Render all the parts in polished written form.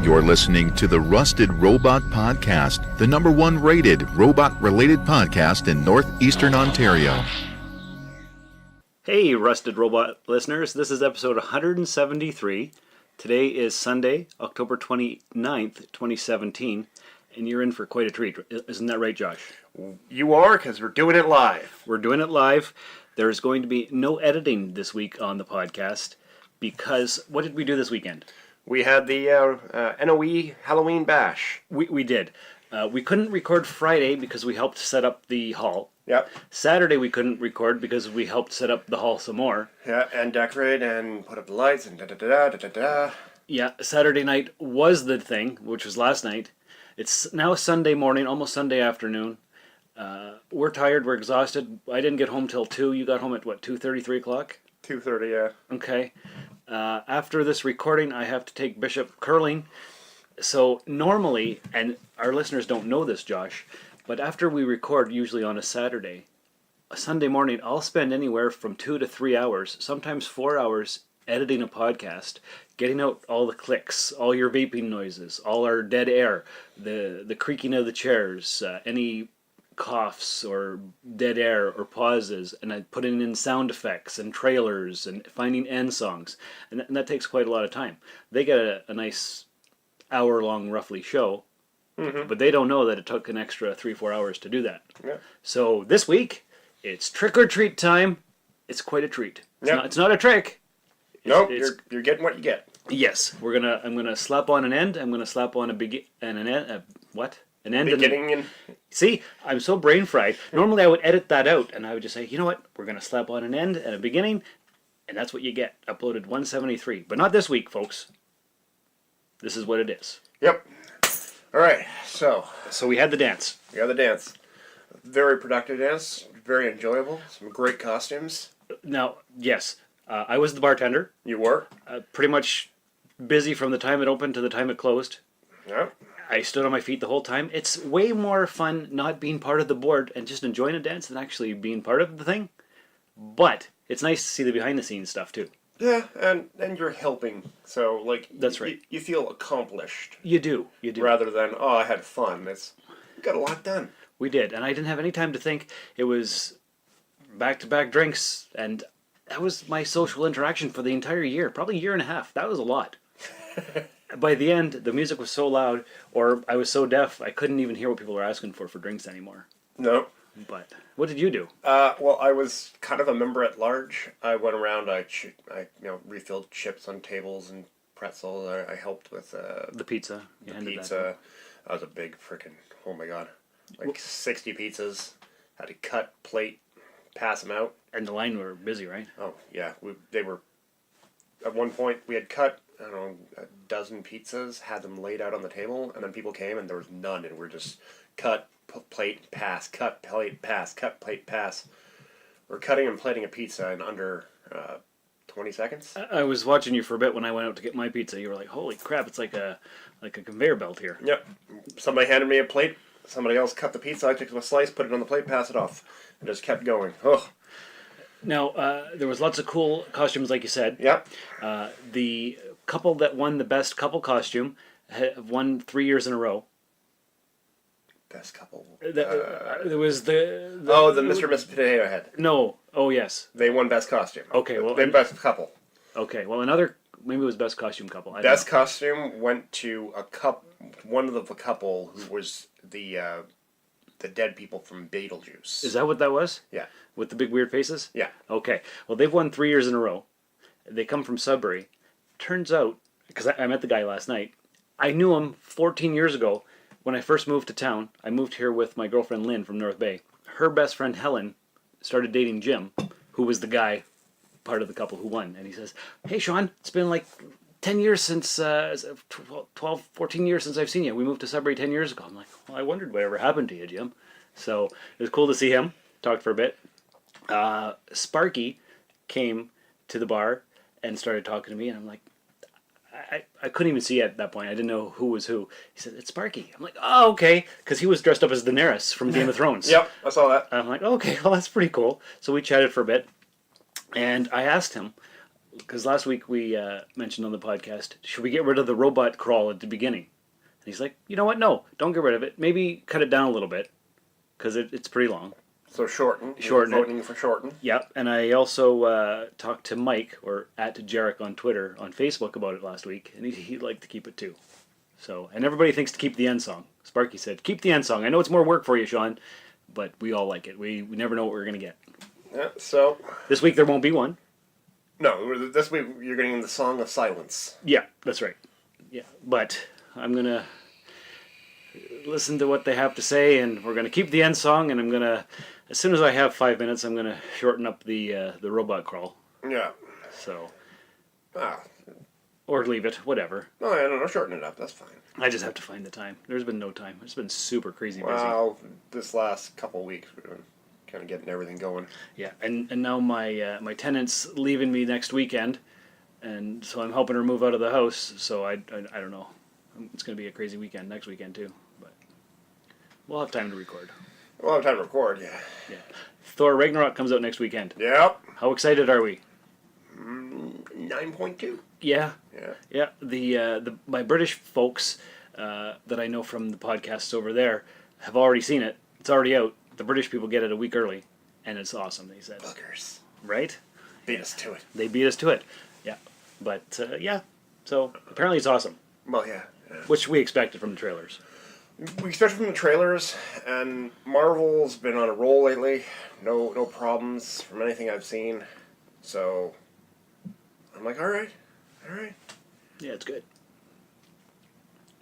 You're listening to the Rusted Robot Podcast, the #1 rated robot-related podcast in northeastern Ontario. Hey, Rusted Robot listeners, this is episode 173. Today is Sunday, October 29th, 2017, and you're in for quite a treat. Isn't that right, Josh? You are, because we're doing it live. We're doing it live. There's going to be no editing this week on the podcast because, what did we do this weekend? We had the NOE Halloween Bash. We did. We couldn't record Friday because we helped set up the hall. Yep. Saturday we couldn't record because we helped set up the hall some more. Yeah, and decorate and put up the lights and da-da-da-da-da-da. Yeah, Saturday night was the thing, which was last night. It's now Sunday morning, almost Sunday afternoon. We're tired, we're exhausted. I didn't get home till 2. You got home at, what, 2:30, 3 o'clock? 2:30, yeah. Okay. After this recording, I have to take Bishop curling. So normally, and our listeners don't know this, Josh, but after we record, usually on a Saturday, a Sunday morning, I'll spend anywhere from 2 to 3 hours, sometimes 4 hours, editing a podcast, getting out all the clicks, all your vaping noises, all our dead air, the creaking of the chairs, any coughs or dead air or pauses, and I putting in sound effects and trailers and finding end songs, and that takes quite a lot of time. They get a nice hour-long, roughly, show, but they don't know that it took an extra 3-4 hours to do that. Yeah. So this week, it's trick-or-treat time. It's quite a treat. It's not a trick. Nope, you're getting what you get. Yes, I'm gonna slap on an end. I'm gonna slap on an end. What? An end. Beginning and... See, I'm so brain fried. Normally I would edit that out and I would just say, you know what? We're gonna slap on an end and a beginning, and that's what you get. Uploaded 173, but not this week, folks. This is what it is. Yep. All right. So we had the dance. We had the dance. Very productive dance. Very enjoyable. Some great costumes. Now, yes, I was the bartender. You were. Pretty much busy from the time it opened to the time it closed. Yeah. I stood on my feet the whole time. It's way more fun not being part of the board and just enjoying a dance than actually being part of the thing. But it's nice to see the behind-the-scenes stuff, too. Yeah, and you're helping, so, like... That's right. You feel accomplished. You do. Rather than, I had fun. We got a lot done. We did, and I didn't have any time to think. It was back-to-back drinks, and that was my social interaction for the entire year. Probably a year and a half. That was a lot. By the end, the music was so loud, or I was so deaf, I couldn't even hear what people were asking for drinks anymore. No. But what did you do? Well, I was kind of a member at large. I went around. I refilled chips on tables and pretzels. I helped with the pizza. The pizza. That was a big freaking. Oh my god, 60 pizzas. Had to cut, plate, pass them out. And the line were busy, right? Oh yeah, they were. At one point, we had cut, I don't know, a dozen pizzas, had them laid out on the table, and then people came and there was none, and we're just cut. Plate, pass, cut, plate, pass, cut, plate, pass. We're cutting and plating a pizza in under 20 seconds. I was watching you for a bit when I went out to get my pizza. You were like, holy crap, it's like a conveyor belt here. Yep. Somebody handed me a plate. Somebody else cut the pizza. I took a slice, put it on the plate, pass it off. And just kept going. Oh. Now, there was lots of cool costumes, like you said. Yep. The couple that won the best couple costume have won 3 years in a row. Best couple. There was the Mr. and Mrs. Potato Head. No. Oh, yes. They won best costume. Okay, well... They best couple. Okay, well, maybe it was best costume couple. Best costume went to one of the couple who was the dead people from Beetlejuice. Is that what that was? Yeah. With the big weird faces? Yeah. Okay. Well, they've won 3 years in a row. They come from Sudbury. Turns out, because I met the guy last night, I knew him 14 years ago. When I first moved to town, I moved here with my girlfriend Lynn from North Bay. Her best friend Helen started dating Jim, who was the guy, part of the couple who won. And he says, hey Sean, it's been like 10 years since, 12, 14 years since I've seen you. We moved to Sudbury 10 years ago. I'm like, well, I wondered whatever happened to you, Jim. So it was cool to see him. Talked for a bit. Sparky came to the bar and started talking to me, and I'm like, I couldn't even see at that point. I didn't know who was who. He said, it's Sparky. I'm like, oh, okay. Because he was dressed up as Daenerys from Game of Thrones. Yep, I saw that. I'm like, okay, well, that's pretty cool. So we chatted for a bit. And I asked him, because last week we mentioned on the podcast, should we get rid of the robot crawl at the beginning? And he's like, you know what? No, don't get rid of it. Maybe cut it down a little bit, because it's pretty long. So shorten. Shorten it. Voting for shorten. Yep, and I also talked to Mike, or @Jarek on Twitter, on Facebook about it last week, and he'd like to keep it too. So, and everybody thinks to keep the end song. Sparky said, keep the end song. I know it's more work for you, Sean, but we all like it. We never know what we're going to get. Yeah, so... This week there won't be one. No, this week you're getting the Song of Silence. Yeah, that's right. Yeah, but I'm going to listen to what they have to say, and we're going to keep the end song, and I'm going to, as soon as I have 5 minutes, I'm going to shorten up the robot crawl. Yeah. So... Ah. Or leave it, whatever. No, I don't know, shorten it up, that's fine. I just have to find the time. There's been no time. It's been super crazy busy. Well, this last couple of weeks, we've been kind of getting everything going. Yeah, and now my tenant's leaving me next weekend, and so I'm helping her move out of the house, so I don't know. It's going to be a crazy weekend next weekend, too. But we'll have time to record. We'll have time to record, yeah. Yeah. Thor Ragnarok comes out next weekend. Yep. How excited are we? 9.2. Yeah. Yeah. Yeah. The my British folks that I know from the podcasts over there have already seen it. It's already out. The British people get it a week early, and it's awesome, they said. Buggers. Right? Beat us to it. They beat us to it. Yeah. But, yeah. So, apparently it's awesome. Well, yeah. Which we expected from the trailers. We expected from the trailers, and Marvel's been on a roll lately. No problems from anything I've seen. So, I'm like, all right. Yeah, it's good.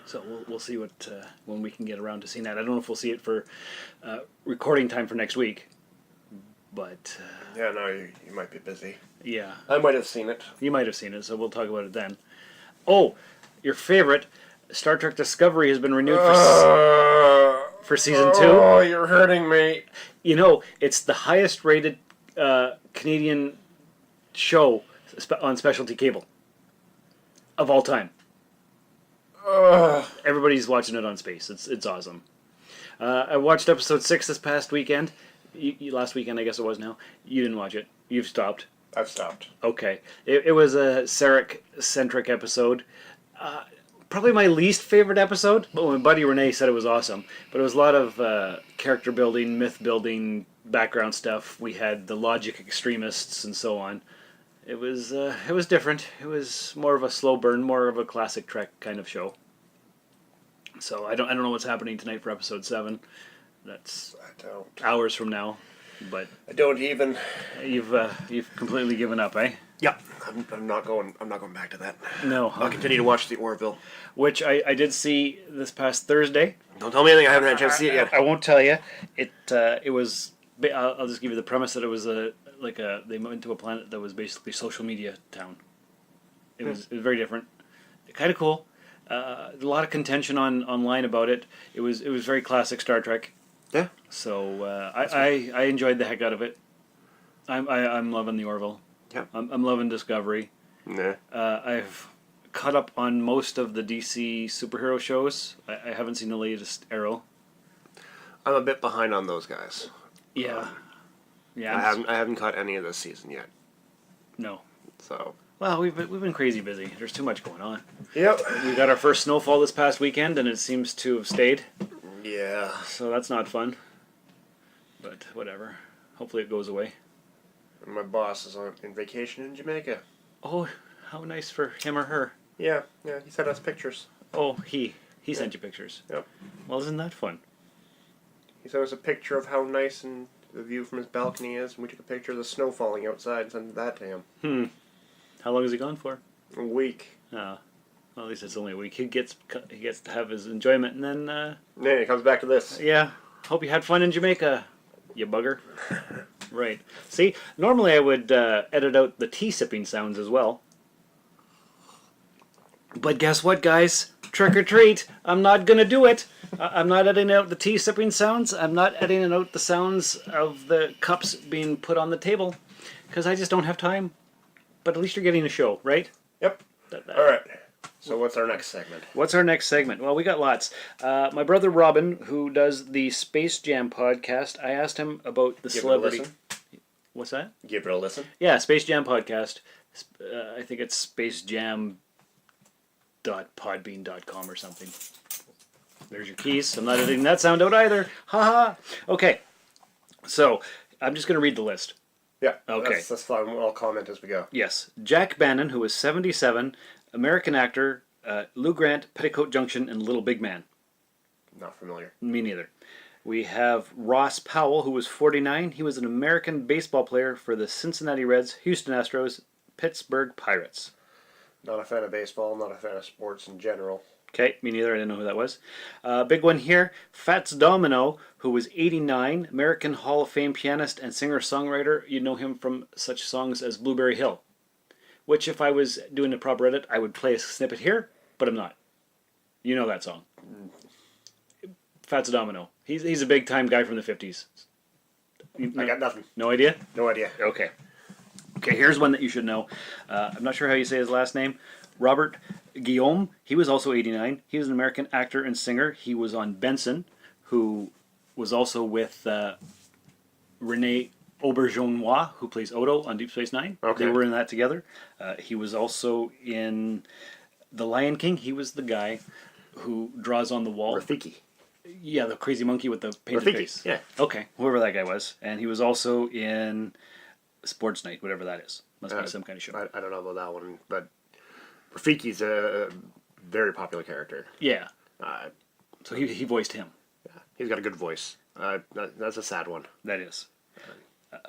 So we'll see what when we can get around to seeing that. I don't know if we'll see it for recording time for next week, but Yeah, no, you might be busy. yeah, I might have seen it. you might have seen it, so we'll talk about it then. Oh, your favorite Star Trek Discovery has been renewed for season 2. Oh, you're hurting me. You know, it's the highest rated Canadian show on specialty cable of all time. Everybody's watching it on Space. It's awesome. I watched episode 6 this past weekend. Last weekend, I guess it was now. You didn't watch it. You've stopped. I've stopped. Okay. It was a Sarek-centric episode. Probably my least favorite episode, but my buddy Renee said it was awesome. But it was a lot of character building, myth building, background stuff. We had the logic extremists and so on. It was different. It was more of a slow burn, more of a classic Trek kind of show. So I don't know what's happening tonight for episode 7. That's hours from now, but I don't even. You've completely given up, eh? Yeah, I'm not going back to that. No. I'll continue to watch the Orville. Which I did see this past Thursday. Don't tell me anything. I haven't had a chance to see it yet. I won't tell you. It was. I'll just give you the premise that it was they went to a planet that was basically social media town. It was very different, kind of cool. A lot of contention online about it. It was very classic Star Trek. Yeah. So I enjoyed the heck out of it. I'm loving the Orville. Yeah. I'm loving Discovery. Nah. I've caught up on most of the DC superhero shows. I haven't seen the latest Arrow. I'm a bit behind on those guys. Yeah. Yeah. I haven't caught any of this season yet. No. So. Well, we've been crazy busy. There's too much going on. Yep. We got our first snowfall this past weekend, and it seems to have stayed. Yeah. So that's not fun. But whatever. Hopefully it goes away. And my boss is on vacation in Jamaica. Oh, how nice for him or her. Yeah. He sent us pictures. Oh, he sent you pictures. Yep. Well, isn't that fun? He sent us a picture of how nice and the view from his balcony is, and we took a picture of the snow falling outside and sent that to him. How long is he gone for? A week. Oh. Well, at least it's only a week. He gets to have his enjoyment, and then... Then he comes back to this. Yeah. Hope you had fun in Jamaica, you bugger. Right. See, normally I would edit out the tea sipping sounds as well. But guess what, guys? Trick or treat. I'm not going to do it. I'm not editing out the tea sipping sounds. I'm not editing out the sounds of the cups being put on the table. Because I just don't have time. But at least you're getting a show, right? Yep. All right. So what's our next segment? What's our next segment? Well, we got lots. My brother Robin, who does the Space Jam podcast, I asked him about the celebrity. Give it a listen. What's that? Give it a listen. Yeah, Space Jam podcast. I think it's spacejam.podbean.com or something. There's your keys. I'm not editing that sound out either. Haha. Okay. So, I'm just going to read the list. Yeah. Okay. That's fine. I'll comment as we go. Yes. Jack Bannon, who was 77, American actor, Lou Grant, Petticoat Junction, and Little Big Man. Not familiar. Me neither. We have Ross Powell, who was 49. He was an American baseball player for the Cincinnati Reds, Houston Astros, Pittsburgh Pirates. Not a fan of baseball, not a fan of sports in general. Okay, me neither. I didn't know who that was. Big one here. Fats Domino, who was 89, American Hall of Fame pianist and singer-songwriter. You know him from such songs as Blueberry Hill, which if I was doing a proper edit, I would play a snippet here, but I'm not. You know that song. Fats Domino. He's a big-time guy from the 50s. I got nothing. No idea? No idea. Okay. Okay, here's one that you should know. I'm not sure how you say his last name. Robert Guillaume. He was also 89. He was an American actor and singer. He was on Benson, who was also with Renee Auberjonois, who plays Odo on Deep Space Nine. Okay. They were in that together. He was also in The Lion King. He was the guy who draws on the wall. Rafiki. Yeah, the crazy monkey with the painted Rafiki, face. yeah. Okay, whoever that guy was. And he was also in Sports Night, whatever that is. Must be some kind of show. I don't know about that one, but Rafiki's a very popular character. Yeah. Uh, So he voiced him. yeah, he's got a good voice. That's a sad one. That is.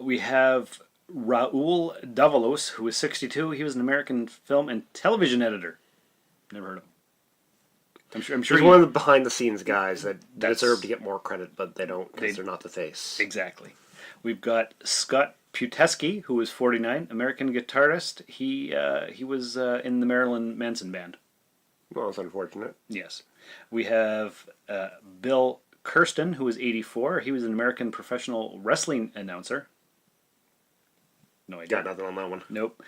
We have Raul Davalos, who is 62. He was an American film and television editor. Never heard of him. I'm sure He's one of the behind-the-scenes guys that That's- deserve to get more credit, but they don't because They- they're not the face. Exactly. We've got Scott Puteski, who was 49, American guitarist. He was in the Marilyn Manson band. Well, it's unfortunate. Yes. We have Bill Kirsten, who was 84. He was an American professional wrestling announcer. No idea. Got nothing on that one. Nope.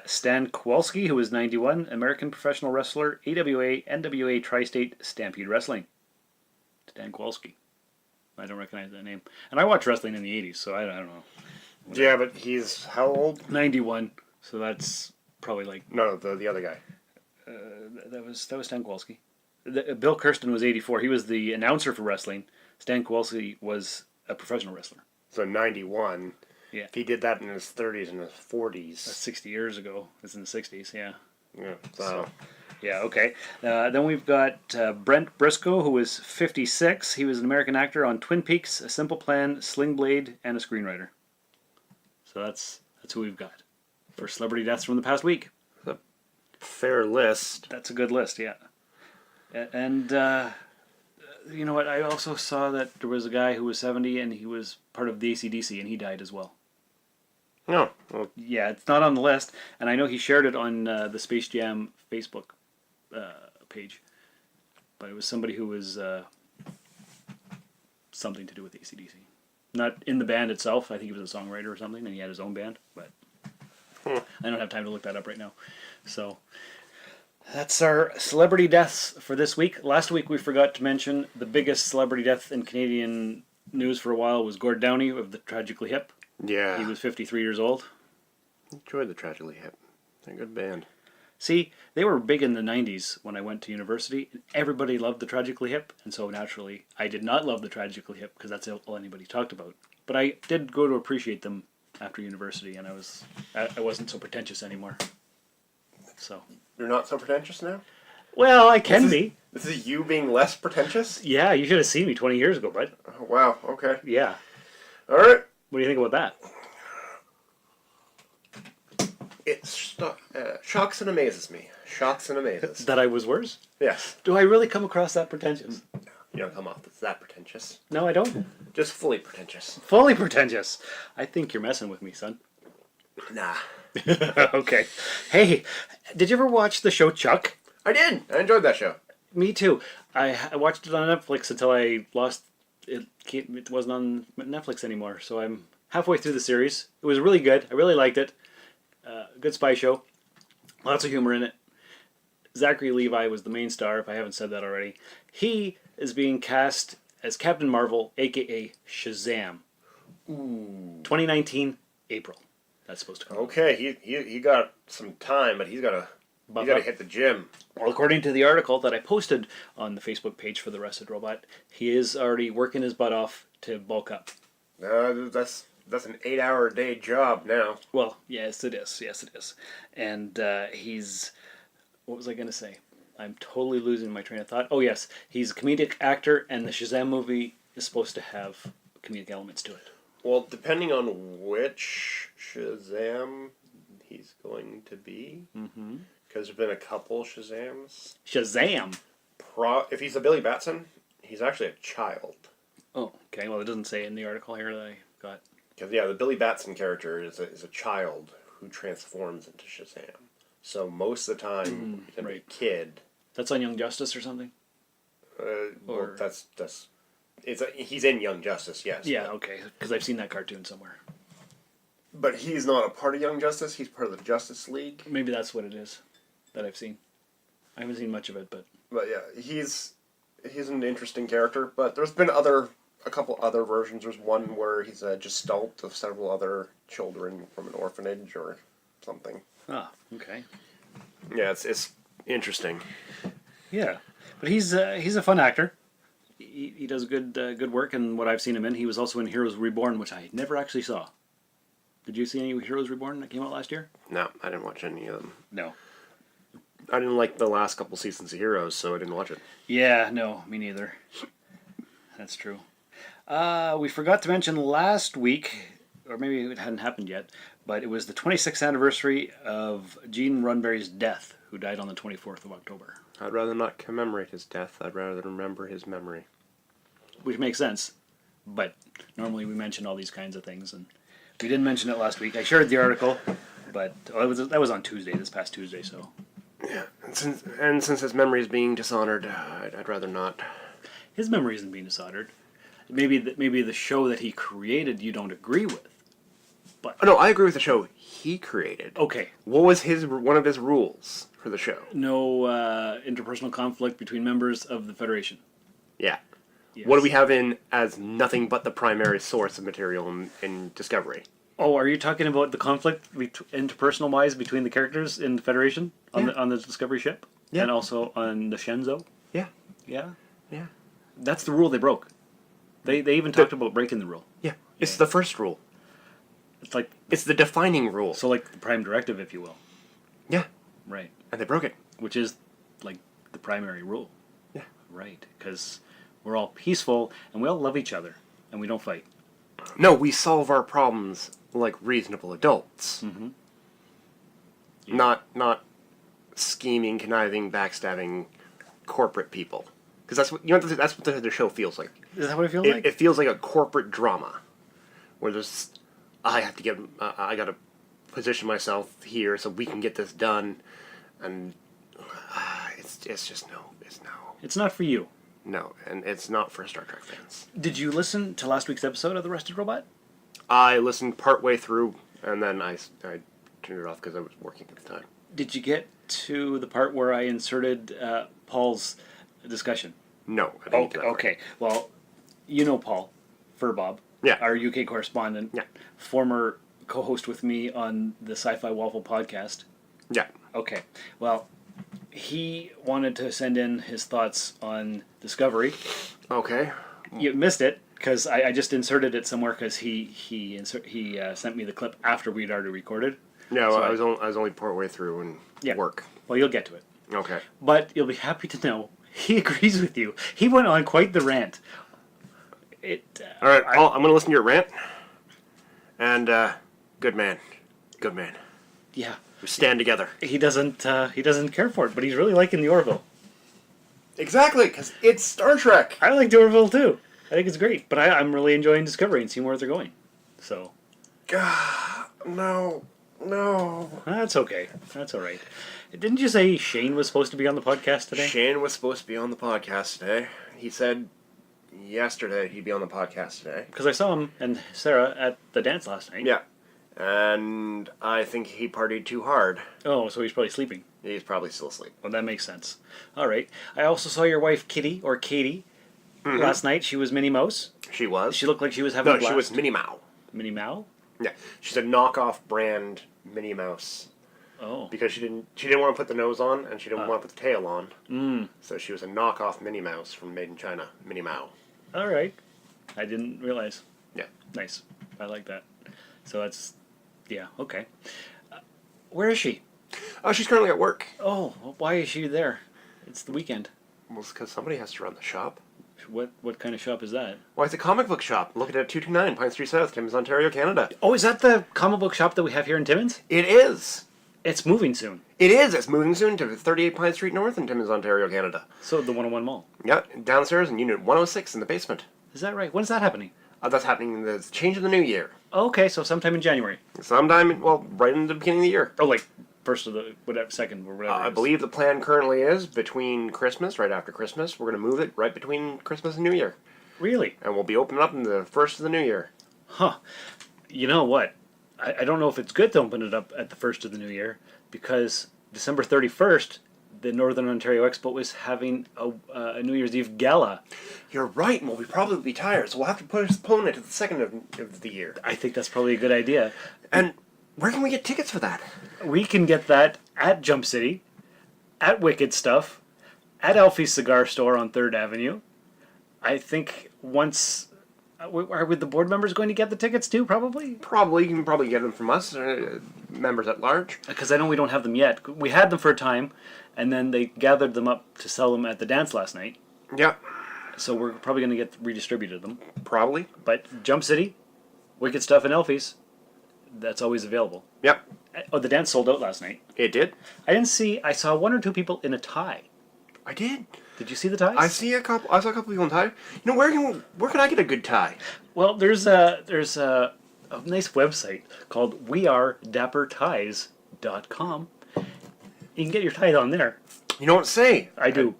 Stan Kowalski, who was 91, American professional wrestler, AWA, NWA Tri-State Stampede Wrestling. Stan Kowalski. I don't recognize that name. And I watched wrestling in the 80s, so I don't know. Yeah, but he's how old? 91, so that's probably like... No, the other guy. That was Stan Kowalski. Bill Kirsten was 84. He was the announcer for wrestling. Stan Kowalski was a professional wrestler. So 91. Yeah. If he did that in his 30s and his 40s. That's 60 years ago. It's in the 60s, yeah. Yeah. So Yeah, okay. Then we've got Brent Briscoe, who was 56. He was an American actor on Twin Peaks, A Simple Plan, Sling Blade, and a screenwriter. So that's who we've got for celebrity deaths from the past week. fair list. That's a good list, yeah. And you know what? I also saw that there was a guy who was 70 and he was part of the AC/DC and he died as well. No. Well, Yeah, it's not on the list, and I know he shared it on the Space Jam Facebook page. But it was somebody who was something to do with AC/DC. Not in the band itself. I think he was a songwriter or something, and he had his own band. But I don't have time to look that up right now. So that's our celebrity deaths for this week. Last week we forgot to mention the biggest celebrity death in Canadian news for a while was Gord Downey of the Tragically Hip. yeah. He was 53 years old. Enjoyed the Tragically Hip. They're a good band. See, they were big in the 90s when I went to university. Everybody loved the Tragically Hip, and so naturally, I did not love the Tragically Hip because that's all anybody talked about. But I did go to appreciate them after university, and I wasn't so pretentious anymore. So, You're not so pretentious now? well, I can be. This is you being less pretentious? Yeah, you should have seen me 20 years ago, bud. Oh, wow, okay. Yeah. All right. What do you think about that? It shocks and amazes me. Shocks and amazes. That I was worse? Yes. Do I really come across that pretentious? You don't come off as that pretentious. No, I don't. Just fully pretentious. Fully pretentious. I think you're messing with me, son. Nah. Okay. Hey, did you ever watch the show Chuck? I did. I enjoyed that show. Me too. I watched it on Netflix until I lost it. It wasn't on Netflix anymore, so I'm halfway through the series. It was really good. I really liked it. Good spy show. Lots of humor in it. Zachary Levi was the main star, if I haven't said that already. He is being cast as Captain Marvel, a.k.a. SHAZAM. Ooh. 2019, April. That's supposed to come out. Okay, he got some time, but he's got Buff to up. hit the gym. Well, according to the article that I posted on the Facebook page for the Rusted Robot, he is already working his butt off to bulk up. That's an 8-hour a day job now. Well, yes, it is. Yes, it is. And he's... What was I going to say? I'm totally losing my train of thought. Oh, yes. He's a comedic actor, and the Shazam movie is supposed to have comedic elements to it. Well, depending on which Shazam he's going to be, because there's been a couple Shazams. Shazam! If he's a Billy Batson, he's actually a child. Oh, okay. Well, it doesn't say in the article here that I got. Because, yeah, the Billy Batson character is a child who transforms into Shazam. So most of the time, he's going to be a kid. That's on Young Justice or something? Well, he's in Young Justice, yes. Yeah, okay. Because I've seen that cartoon somewhere. But he's not a part of Young Justice. He's part of the Justice League. Maybe that's what it is that I've seen. I haven't seen much of it, but... But yeah, he's an interesting character. But there's been a couple other versions. There's one where he's a gestalt of several other children from an orphanage or something. Ah, okay. Yeah, it's interesting. Yeah, but he's a fun actor. He does good work, and what I've seen him in, he was also in Heroes Reborn, which I never actually saw. Did you see any Heroes Reborn that came out last year? No, I didn't watch any of them. No. I didn't like the last couple seasons of Heroes, so I didn't watch it. Yeah, no, me neither. That's true. We forgot to mention last week, or maybe it hadn't happened yet, but it was the 26th anniversary of Gene Roddenberry's death, who died on the 24th of October. I'd rather not commemorate his death. I'd rather remember his memory. Which makes sense, but normally we mention all these kinds of things, and we didn't mention it last week. I shared the article, but that was on Tuesday, this past Tuesday, so... Yeah, and since his memory is being dishonored, I'd rather not. His memory isn't being dishonored. Maybe the show that he created you don't agree with. But Oh, no, I agree with the show he created. okay, What was one of his rules for the show? no interpersonal conflict between members of the Federation. Yeah. Yes. What do we have in as nothing but the primary source of material in Discovery? Oh, are you talking about the conflict interpersonal wise between the characters in the Federation on the Discovery ship? Yeah. And also on the Shenzhou? Yeah. Yeah. Yeah. That's the rule they broke. They even talked about breaking the rule. Yeah. It's the first rule. It's the defining rule. So like the Prime Directive, if you will. Yeah. Right. And they broke it. Which is like the primary rule. Yeah. Right. Because we're all peaceful and we all love each other and we don't fight. No, we solve our problems like reasonable adults. Mm-hmm. Yeah. Not scheming, conniving, backstabbing corporate people. Because that's what that's what the show feels like. Is that what it feels like? It feels like a corporate drama, where there's I gotta position myself here so we can get this done, and it's just no. It's not for you. No, and it's not for Star Trek fans. Did you listen to last week's episode of The Rusted Robot? I listened partway through, and then I turned it off because I was working at the time. Did you get to the part where I inserted Paul's discussion? No, I didn't. Okay. Well, you know Paul Furbob, Yeah. our UK correspondent, Yeah. former co-host with me on the Sci-Fi Waffle podcast. Yeah. Okay. Well, he wanted to send in his thoughts on Discovery. Okay. You missed it because I just inserted it somewhere because he sent me the clip after we'd already recorded. Yeah, So well, I was only partway through and work. Well, you'll get to it. Okay. But you'll be happy to know he agrees with you. He went on quite the rant. All right, Paul, I'm going to listen to your rant. And good man. Yeah. We stand together. He doesn't care for it, but he's really liking the Orville. Exactly, because it's Star Trek. I like the Orville too. I think it's great, but I'm really enjoying Discovery and seeing where they're going. So. No. That's okay. That's all right. Didn't you say Shane was supposed to be on the podcast today? Shane was supposed to be on the podcast today. He said yesterday he'd be on the podcast today. Because I saw him and Sarah at the dance last night. Yeah. And I think he partied too hard. Oh, so he's probably sleeping. He's probably still asleep. Well, that makes sense. All right. I also saw your wife Kitty, or Katie, last night. She was Minnie Mouse. She was. She looked like she was having a blast. She was Minnie Mao. Minnie Mao? Yeah, she's a knockoff brand Minnie Mouse. Oh. Because she didn't want to put the nose on, and she didn't want to put the tail on. Mm. So she was a knockoff Minnie Mouse from Made in China, Minnie Mao. All right. I didn't realize. Yeah. Nice. I like that. So that's, yeah, okay. Where is she? Oh, she's currently at work. Oh, why is she there? It's the weekend. Well, it's because somebody has to run the shop. What kind of shop is that? Why, it's a comic book shop located at 229 Pine Street South, Timmins, Ontario, Canada. Oh, is that the comic book shop that we have here in Timmins? It is. It's moving soon. It is. It's moving soon to 38 Pine Street North in Timmins, Ontario, Canada. So the 101 Mall. Yeah, downstairs in Unit 106 in the basement. Is that right? When's that happening? That's happening. The change of the new year. Okay, so sometime in January. Sometime, well, right in the beginning of the year. Oh, like first of the whatever, second or whatever. I believe the plan currently is between Christmas, right after Christmas, we're going to move it right between Christmas and New Year. Really? And we'll be opening up in the first of the new year. Huh. You know what? I don't know if it's good to open it up at the first of the new year, because December 31st, the Northern Ontario Expo is having a New Year's Eve gala. You're right, and we'll probably be tired, so we'll have to postpone it to the second of the year. I think that's probably a good idea. And where can we get tickets for that? We can get that at Jump City, at Wicked Stuff, at Alfie's Cigar Store on 3rd Avenue. I think once... Are the board members going to get the tickets too, probably? Probably. You can probably get them from us, members at large. Because I know we don't have them yet. We had them for a time, and then they gathered them up to sell them at the dance last night. Yeah. So we're probably going to get redistributed them. Probably. But Jump City, Wicked Stuff, and Elfie's, that's always available. Yep. Oh, the dance sold out last night. It did. I saw one or two people in a tie. I did. Did you see the ties? I saw a couple people in tie. You know, where can I get a good tie? Well, there's a nice website called wearedapperties.com. You can get your tie on there. You don't say. I do.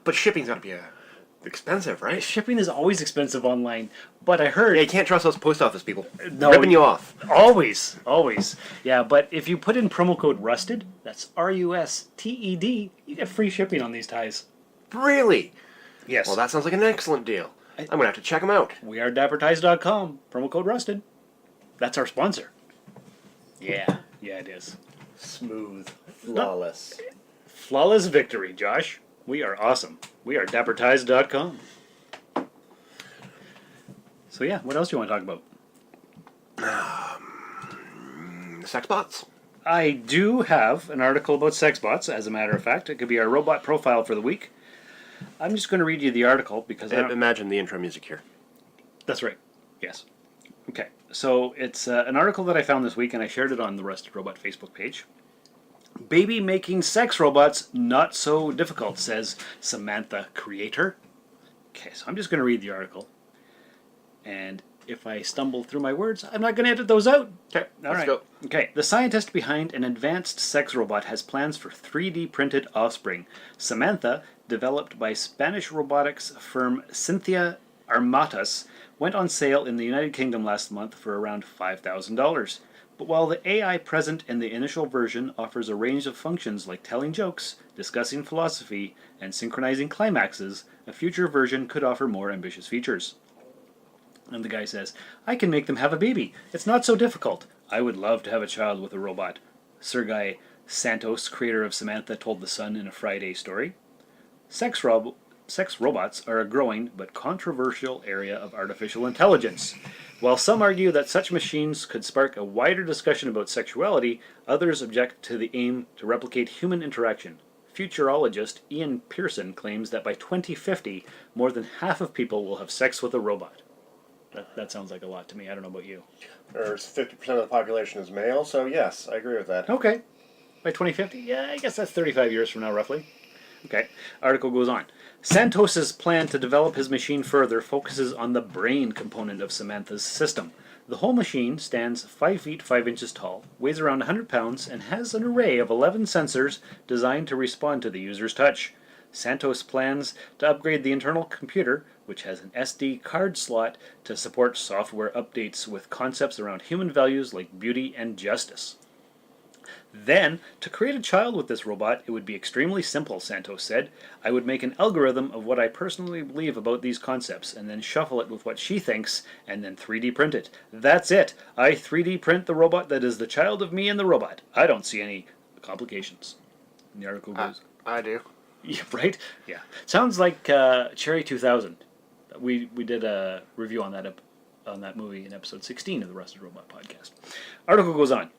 But shipping's got to be expensive, right? Shipping is always expensive online, but I heard... Yeah, you can't trust those post office people. No, Ripping you off. Always. Yeah, but if you put in promo code RUSTED, that's RUSTED, you get free shipping on these ties. Really? Yes. Well, that sounds like an excellent deal. I'm going to have to check them out. wearedapperties.com, promo code RUSTED. That's our sponsor. Yeah, it is. Smooth. Flawless. Flawless victory, Josh. We are awesome. Wearedapperties.com. So yeah, what else do you want to talk about? Sex bots. I do have an article about sex bots, as a matter of fact. It could be our robot profile for the week. I'm just going to read you the article because Imagine the intro music here. That's right. Yes. Okay. So it's an article that I found this week, and I shared it on the Rusted Robot Facebook page. Baby making sex robots not so difficult, says Samantha Creator. Okay, so I'm just going to read the article. And if I stumble through my words, I'm not going to edit those out. Okay, let's go. Okay, the scientist behind an advanced sex robot has plans for 3D printed offspring. Samantha, developed by Spanish robotics firm Cynthia Armatas, went on sale in the United Kingdom last month for around $5,000. But while the AI present in the initial version offers a range of functions like telling jokes, discussing philosophy, and synchronizing climaxes, a future version could offer more ambitious features. And the guy says, I can make them have a baby. It's not so difficult. I would love to have a child with a robot. Sergei Santos, creator of Samantha, told The Sun in a Friday story. Sex robots are a growing but controversial area of artificial intelligence. While some argue that such machines could spark a wider discussion about sexuality, others object to the aim to replicate human interaction. Futurologist Ian Pearson claims that by 2050, more than half of people will have sex with a robot. That sounds like a lot to me. I don't know about you. There's 50% of the population is male, so yes, I agree with that. Okay. By 2050? Yeah, I guess that's 35 years from now, roughly. Okay. Article goes on. Santos's plan to develop his machine further focuses on the brain component of Samantha's system. The whole machine stands 5 feet 5 inches tall, weighs around 100 pounds, and has an array of 11 sensors designed to respond to the user's touch. Santos plans to upgrade the internal computer, which has an SD card slot, to support software updates with concepts around human values like beauty and justice. Then, to create a child with this robot, it would be extremely simple, Santos said. I would make an algorithm of what I personally believe about these concepts, and then shuffle it with what she thinks, and then 3D print it. That's it. I 3D print the robot that is the child of me and the robot. I don't see any complications. And the article goes... I do. Yeah, right? Yeah. Sounds like Cherry 2000. We did a review on that movie in episode 16 of the Rusted Robot podcast. Article goes on.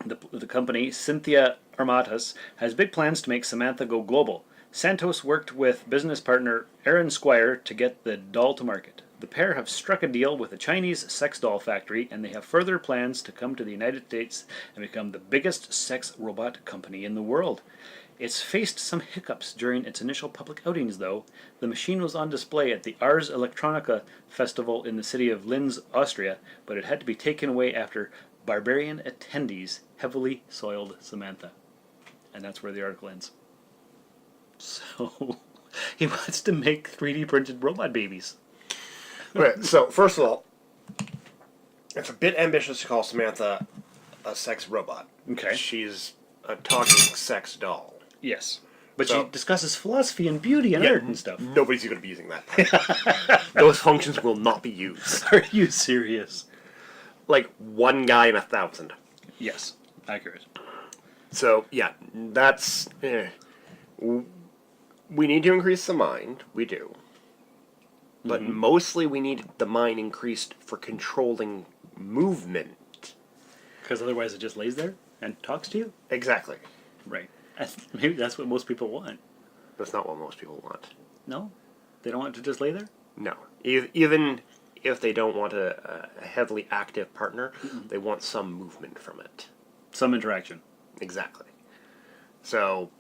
The company, Cynthia Armatas, has big plans to make Samantha go global. Santos worked with business partner Aaron Squire to get the doll to market. The pair have struck a deal with a Chinese sex doll factory, and they have further plans to come to the United States and become the biggest sex robot company in the world. It's faced some hiccups during its initial public outings, though. The machine was on display at the Ars Electronica festival in the city of Linz, Austria, but it had to be taken away after barbarian attendees heavily soiled Samantha. And that's where the article ends. So, he wants to make 3D printed robot babies. Okay, so first of all, it's a bit ambitious to call Samantha a sex robot. Okay. She's a talking sex doll. Yes. But So- she discusses philosophy and beauty and art and stuff. Nobody's going to be using that. Those functions will not be used. Are you serious? Like one guy in 1,000. Yes. Accurate. So, yeah, that's... We need to increase the mind. We do. But mostly we need the mind increased for controlling movement. Because otherwise it just lays there and talks to you? Exactly. Right. Maybe that's what most people want. That's not what most people want. No? They don't want to just lay there? No. Even if they don't want a heavily active partner, they want some movement from it. Some interaction. Exactly. So,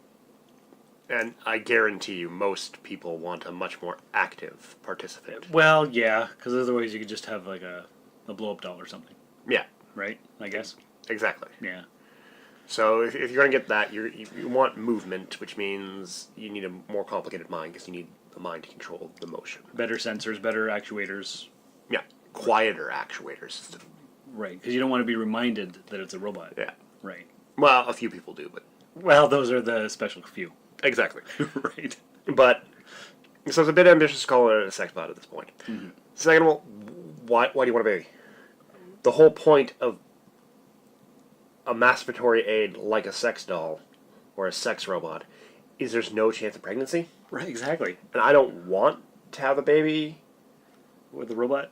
and I guarantee you most people want a much more active participant. Well, yeah, because otherwise you could just have like a blow-up doll or something. Yeah, Right? I guess. exactly. Yeah. So if you're going to get that, you want movement, which means you need a more complicated mind because you need the mind to control the motion. Better sensors, better actuators. Yeah, quieter actuators. Right. Because you don't want to be reminded that it's a robot. Yeah. Right. Well, a few people do, but... Well, those are the special few. Exactly. Right. But, so it's a bit ambitious to call it a sex bot at this point. Second of all, why do you want a baby? The whole point of a masturbatory aid like a sex doll or a sex robot is there's no chance of pregnancy. Right, exactly. And I don't want to have a baby. With a robot?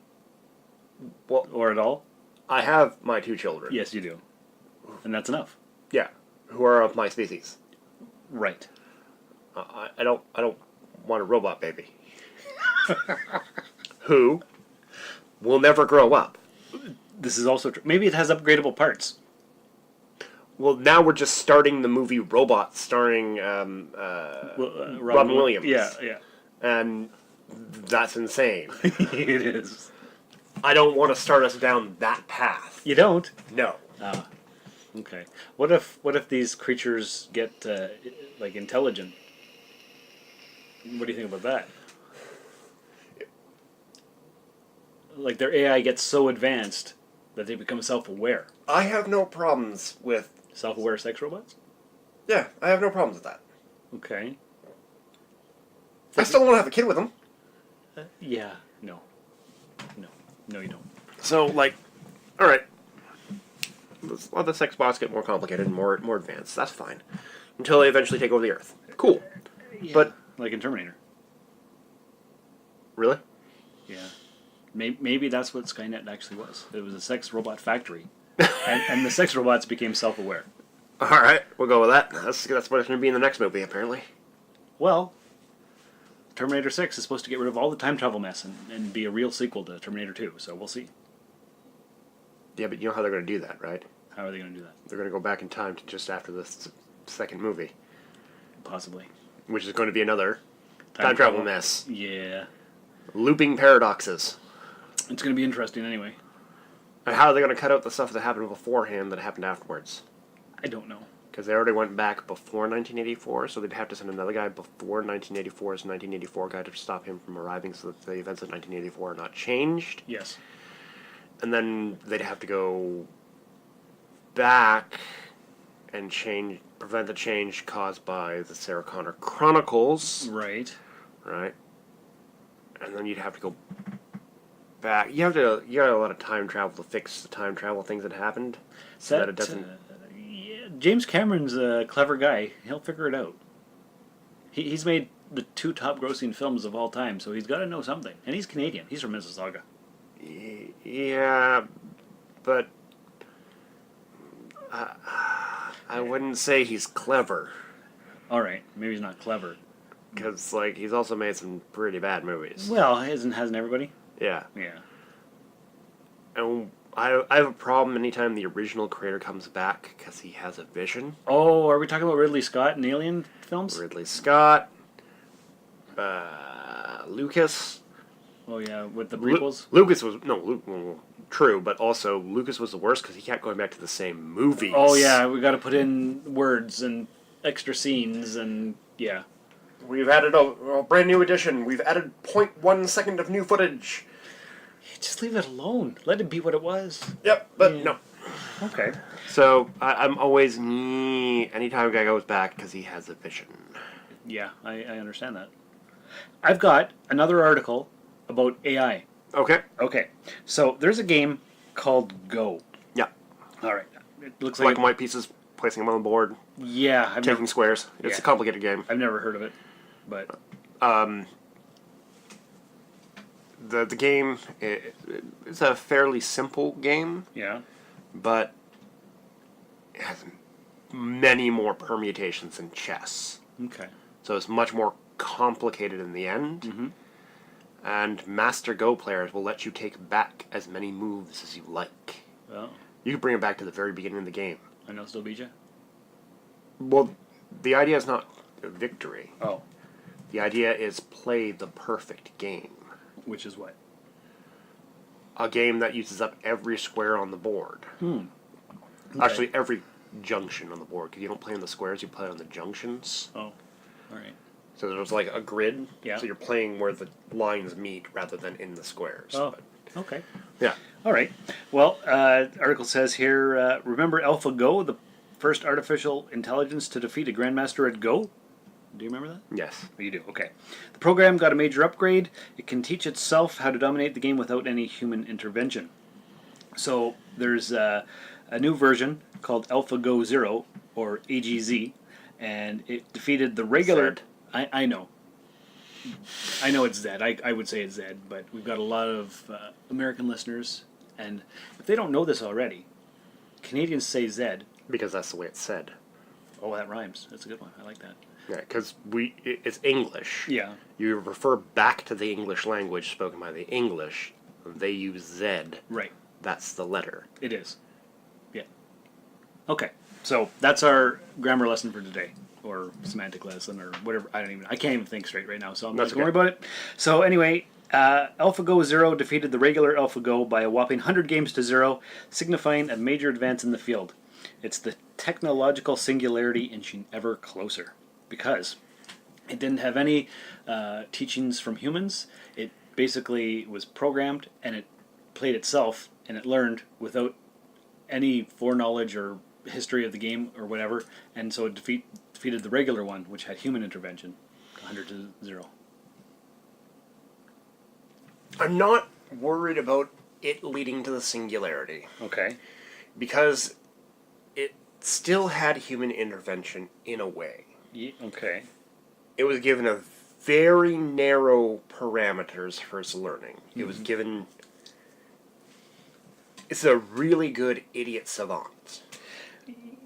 Well, Or at all? I have my 2 children. Yes, you do. And that's enough. Yeah, who are of my species. Right. I don't want a robot baby. Who will never grow up. This is also true. Maybe it has upgradable parts. Well, now we're just starting the movie Robot, starring Robin Williams. Yeah, yeah. And that's insane. It is. I don't want to start us down that path. You don't? No. Ah. Okay. What if these creatures get like intelligent? What do you think about that? Like their AI gets so advanced that they become self-aware. I have no problems with... Self-aware sex robots? Yeah, I have no problems with that. Okay. I still want to have a kid with them. Yeah. No. No, you don't. So, like, alright. Let the sex bots get more complicated and more advanced. That's fine. Until they eventually take over the Earth. Cool. Yeah. But... Like in Terminator. Really? Yeah. Maybe that's what Skynet actually was. It was a sex robot factory. and the sex robots became self-aware. Alright, we'll go with that. That's what it's going to be in the next movie, apparently. Well, Terminator 6 is supposed to get rid of all the time travel mess and be a real sequel to Terminator 2, so we'll see. Yeah, but you know how they're going to do that, right? How are they going to do that? They're going to go back in time to just after the second movie, Possibly. which is going to be another time travel mess. Yeah. Looping paradoxes. It's going to be interesting anyway. And how are they going to cut out the stuff that happened beforehand that happened afterwards? I don't know. Because they already went back before 1984, so they'd have to send another guy before 1984's 1984 guy to stop him from arriving so that the events of 1984 are not changed. Yes. And then they'd have to go back and prevent the change caused by the Sarah Connor Chronicles. Right. Right. And then you'd have to go back. You got a lot of time travel to fix the time travel things that happened, so that it doesn't. Yeah, James Cameron's a clever guy. He'll figure it out. He's made the 2 top-grossing films of all time, so he's got to know something. And he's Canadian. He's from Mississauga. Yeah, but I wouldn't say he's clever. All right, maybe he's not clever. Because, like, he's also made some pretty bad movies. Well, hasn't everybody? Yeah. Yeah. And I have a problem anytime the original creator comes back, because he has a vision. Oh, are we talking about Ridley Scott and Alien films? Ridley Scott, Lucas. Oh, yeah, with the prequels? Lucas was... No, true, but also Lucas was the worst because he kept going back to the same movies. Oh, yeah, we got to put in words and extra scenes and, yeah. We've added a brand new edition. We've added 0.1 second of new footage. Just leave it alone. Let it be what it was. Yep, but Yeah. no. Okay. So I'm always anytime a guy goes back because he has a vision. Yeah, I understand that. I've got another article about AI. Okay. Okay, so there's a game called Go. Yeah. All right. It looks Black like... and white pieces, placing them on the board, Yeah, taking squares. It's a complicated game. I've never heard of it, but... The game is a fairly simple game, Yeah. but it has many more permutations than chess. Okay. So it's much more complicated in the end. Mm-hmm. And Master Go players will let you take back as many moves as you like. Well, You can bring it back to the very beginning of the game. I know still beat you. Well, the idea is not victory. Oh, The idea is play the perfect game. which is what? A game that uses up every square on the board. Okay. Actually, every junction on the board. Because you don't play on the squares, you play on the junctions. Oh, all right. So there's like a grid. Yeah. So you're playing where the lines meet rather than in the squares. Oh, But, okay. yeah. All right. Well, article says here, remember AlphaGo, the first artificial intelligence to defeat a grandmaster at Go? Do you remember that? Yes. Oh, you do? Okay. The program got a major upgrade. It can teach itself how to dominate the game without any human intervention. So there's a new version called AlphaGo Zero, or AGZ, and it defeated the regular... Zed. I know. I know it's Zed. I would say it's Zed, but we've got a lot of American listeners, and if they don't know this already, Canadians say Zed. Because that's the way it's said. Oh, that rhymes. That's a good one. I like that. Yeah, because it's English. Yeah. You refer back to the English language spoken by the English. They use Z. Right. That's the letter. It is. Yeah. Okay. So that's our grammar lesson for today, or semantic lesson, or whatever. I can't even think straight right now, so I'm not going to worry about it. So anyway, AlphaGo Zero defeated the regular AlphaGo by a whopping 100 games to 0, signifying a major advance in the field. It's the technological singularity inching ever closer, because it didn't have any teachings from humans. It basically was programmed, and it played itself, and it learned without any foreknowledge or history of the game or whatever, and so it defeated the regular one, which had human intervention, 100 to 0. I'm not worried about it leading to the singularity. Okay. Because it still had human intervention in a way. Okay. It was given a very narrow parameters for its learning. It was given... It's a really good idiot savant.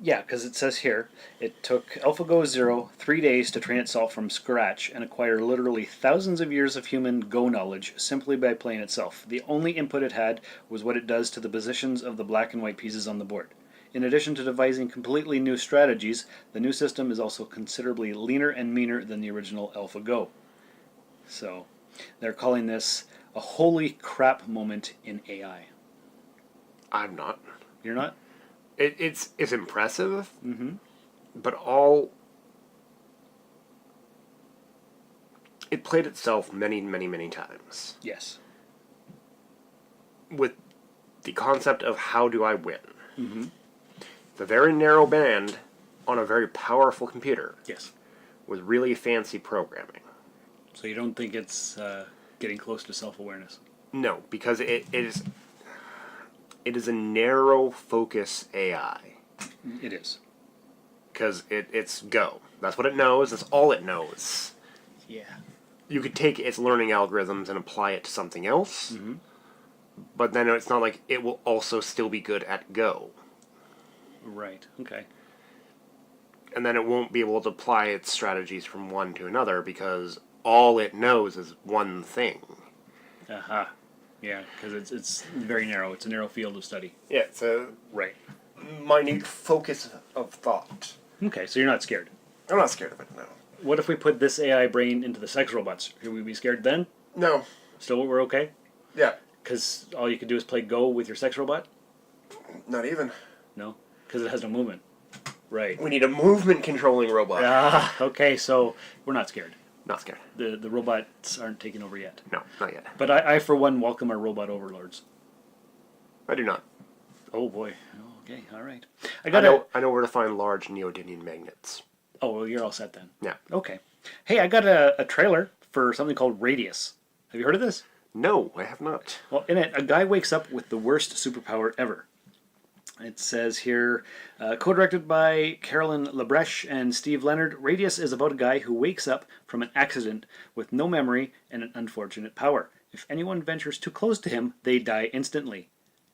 Yeah, because it says here, it took AlphaGo Zero 3 days to train itself from scratch and acquire literally thousands of years of human Go knowledge simply by playing itself. The only input it had was what it does to the positions of the black and white pieces on the board. In addition to devising completely new strategies, the new system is also considerably leaner and meaner than the original AlphaGo. So, they're calling this a holy crap moment in AI. I'm not. You're not? It's impressive, Mm-hmm. but it played itself many, many, many times. Yes. With the concept of how do I win. Mm-hmm. It's a very narrow band, on a very powerful computer Yes. with really fancy programming. So you don't think it's getting close to self-awareness? No, because it is a narrow focus AI. It is. Because it's Go. That's what it knows. That's all it knows. Yeah. You could take its learning algorithms and apply it to something else, but then it's not like it will also still be good at Go. Right. Okay. And then it won't be able to apply its strategies from one to another because all it knows is one thing. Aha. Yeah, because it's very narrow. It's a narrow field of study. Yeah, it's a Right. minute focus of thought. Okay, so you're not scared. I'm not scared of it, no. What if we put this AI brain into the sex robots? Should we be scared then? No. Still we're okay? Yeah. Because all you can do is play Go with your sex robot? Not even. No? Because it has no movement. Right. We need a movement controlling robot. Ah, okay, so we're not scared. Not scared. The robots aren't taking over yet. No, not yet. But I for one, welcome our robot overlords. I do not. Oh, boy. Okay, all right. I know where to find large neodymium magnets. Oh, well, you're all set then. Yeah. Okay. Hey, I got a trailer for something called Radius. Have you heard of this? No, I have not. Well, in it, a guy wakes up with the worst superpower ever. It says here, co-directed by Carolyn Labreche and Steve Leonard, Radius is about a guy who wakes up from an accident with no memory and an unfortunate power. If anyone ventures too close to him, they die instantly.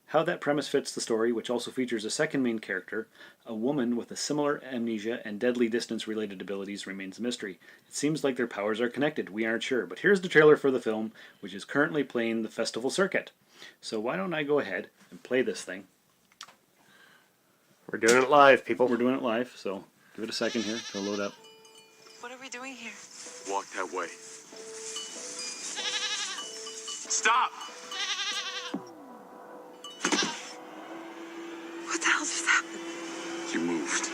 How that premise fits the story, which also features a second main character, a woman with a similar amnesia and deadly distance-related abilities, remains a mystery. It seems like their powers are connected. We aren't sure. But here's the trailer for the film, which is currently playing the festival circuit. So why don't I go ahead and play this thing? We're doing it live, people. We're doing it live, so give it a second here to load up. What are we doing here? Walk that way. Stop! What the hell just happened? You moved.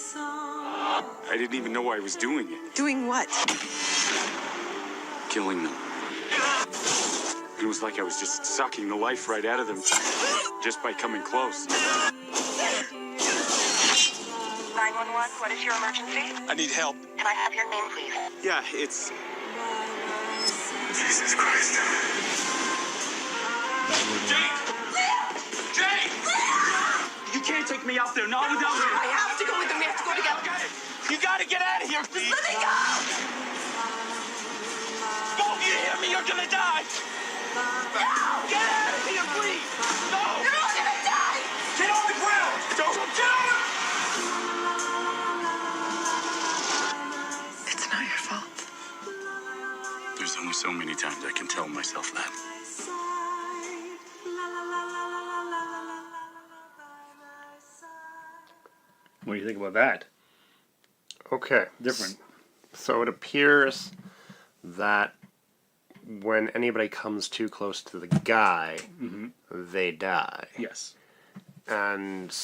I didn't even know I was doing it. Doing what? Killing them. It was like I was just sucking the life right out of them just by coming close. 911, what is your emergency? I need help. Can I have your name, please? Yeah, it's... Jesus Christ. Jake! Jake! You can't take me out there, not without me. I have to go with them. We have to go together. Okay. You gotta get out of here, please. Let me go! Don't you hear me? You're gonna die. No! Get out of here, please. No! You're all gonna die! Get on the ground. Don't get out. It's not your fault. There's only so many times I can tell myself that. What do you think about that? Okay. Different. So it appears that when anybody comes too close to the guy, they die. Yes. And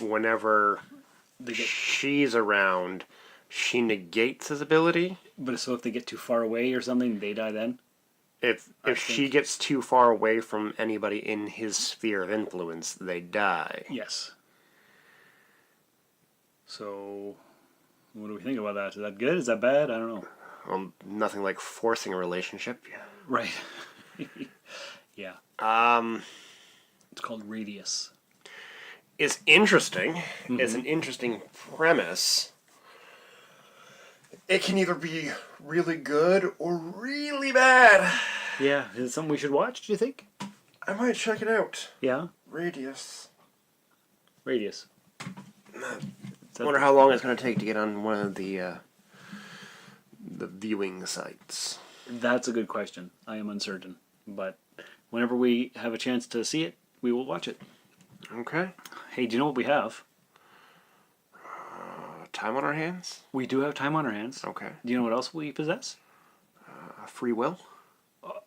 whenever They get, she's around, she negates his ability. but so if they get too far away or something, they die then? If I she think- gets too far away from anybody in his sphere of influence, they die. Yes. So, what do we think about that? Is that good? Is that bad? I don't know. Well, nothing like forcing a relationship. Right. Yeah. Um, It's called Radius. it's interesting. It's an interesting premise. It can either be really good or really bad. Yeah. Is it something we should watch, do you think? I might check it out. Yeah. Radius. Radius. I wonder how long it's going to take to get on one of the viewing sites. That's a good question. I am uncertain. But whenever we have a chance to see it, we will watch it. Okay. Hey, do you know what we have? Time on our hands? We do have time on our hands. Okay. Do you know what else we possess? Free will?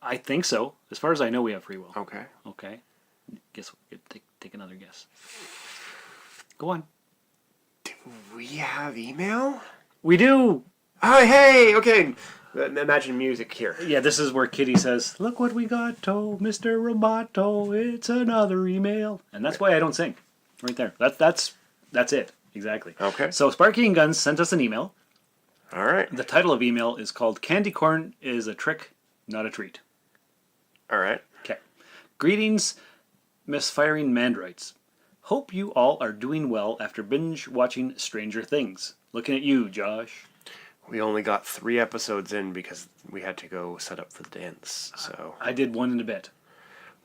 I think so. As far as I know, we have free will. Okay. Okay. Guess take another guess. Go on. We have email? We do. Oh, hey, okay. Imagine music here. Yeah, this is where Kitty says, "Look what we got, Mr. Roboto. It's another email," and that's why I don't sing. Right there. That's it exactly. Okay. So Sparky and Guns sent us an email. All right. The title of email is called "Candy Corn is a Trick, Not a Treat." All right. Okay. Greetings, misfiring mandrites. Hope you all are doing well after binge watching Stranger Things. Looking at you, Josh. We only got 3 episodes in because we had to go set up for the dance. So I did one in a bit.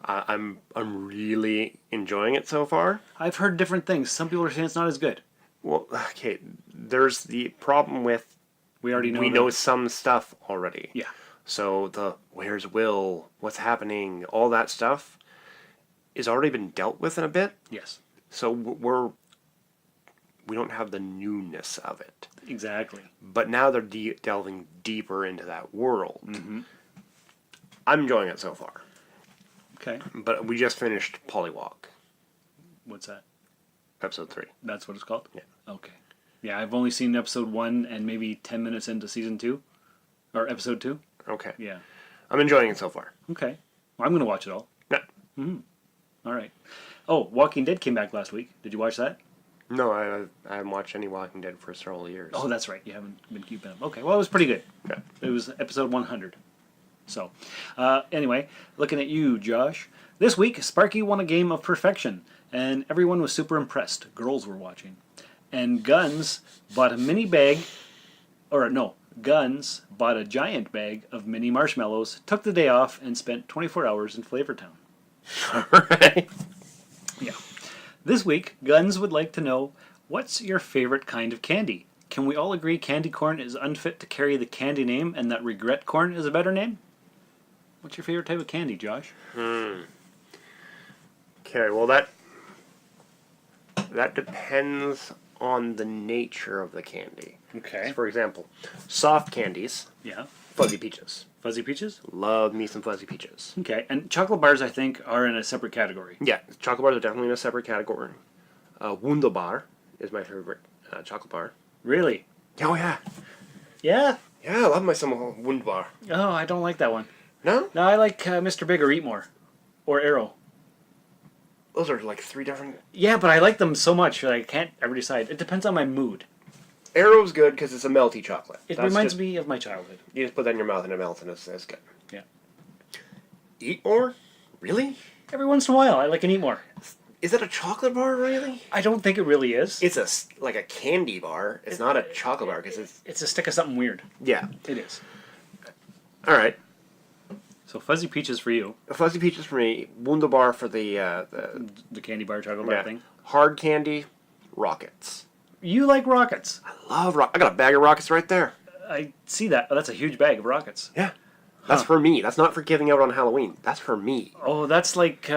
I'm really enjoying it so far. I've heard different things. Some people are saying it's not as good. Well, okay. There's the problem with We already know. we that- know some stuff already. Yeah. So the where's Will, what's happening, all that stuff is already been dealt with in a bit. Yes. So we don't have the newness of it. Exactly. But now they're delving deeper into that world. I'm enjoying it so far. Okay. But we just finished Polywalk, What's that? episode 3. That's what it's called? Yeah. Okay. Yeah, I've only seen episode 1 and maybe 10 minutes into season 2. Or episode 2. Okay. Yeah. I'm enjoying it so far. Okay. Well, I'm going to watch it all. Yeah. All right. Oh, Walking Dead came back last week. Did you watch that? No, I haven't watched any Walking Dead for several years. Oh, that's right. You haven't been keeping up. Okay. Well, it was pretty good. Yeah. It was episode 100. So, anyway, looking at you, Josh. This week, Sparky won a game of perfection, and everyone was super impressed. Girls were watching. And Guns bought a mini bag, Guns bought a giant bag of mini marshmallows, took the day off, and spent 24 hours in Flavortown. Right. Yeah. This week, Guns would like to know, what's your favorite kind of candy? Can we all agree candy corn is unfit to carry the candy name and that regret corn is a better name? What's your favorite type of candy, Josh? Okay, well that depends on the nature of the candy. Okay. For example, soft candies, Yeah. fuzzy peaches. Fuzzy peaches? Love me some fuzzy peaches. Okay. And chocolate bars, I think, are in a separate category. Yeah, chocolate bars are definitely in a separate category. Wunderbar is my favorite chocolate bar. Really? Oh yeah, Yeah? yeah, I love my some Wunderbar. Oh, I don't like that one. No, No, I like Mr. Big or Eat More. Or Arrow. those are like 3 different. Yeah, but I like them so much that I can't ever decide. It depends on my mood. Arrow's good because it's a melty chocolate. It reminds me of my childhood. You just put that in your mouth and it melts and it's good. Yeah. Eat more? Really? Every once in a while, I like an Eat More. Is that a chocolate bar? Really? I don't think it really is. It's like a candy bar. It's not a chocolate bar because it's It's a stick of something weird. yeah. It is. All right. So Fuzzy Peaches for you. Fuzzy peaches for me. Wunderbar for the The candy bar, chocolate bar yeah. thing. Hard candy. Rockets. You like rockets. I love I got a bag of rockets right there. I see that. Oh, that's a huge bag of rockets. Yeah. That's for me. That's not for giving out on Halloween. That's for me. Oh, that's like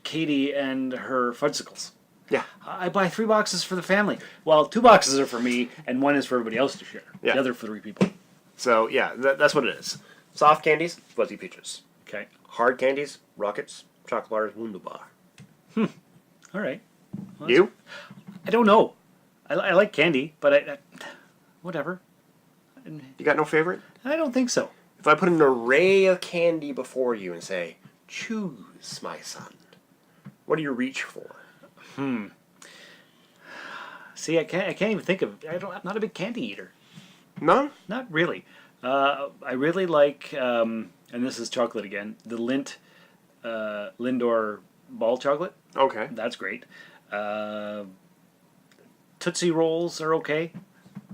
Katie and her fudgesicles. Yeah. I buy 3 boxes for the family. Well, 2 boxes are for me, and 1 is for everybody else to share. Yeah. The other for 3 people. So yeah, that's what it is. Soft candies, fuzzy peaches. Okay. Hard candies, rockets, chocolate bars, Wunderbar. All right. You? I don't know. I like candy, but I whatever. You got no favorite? I don't think so. If I put an array of candy before you and say, choose, my son, what do you reach for? See, I can't even think of. I'm not a big candy eater. No? Not really. I really like, and this is chocolate again, the Lindor ball chocolate. Okay. That's great. Tootsie Rolls are okay.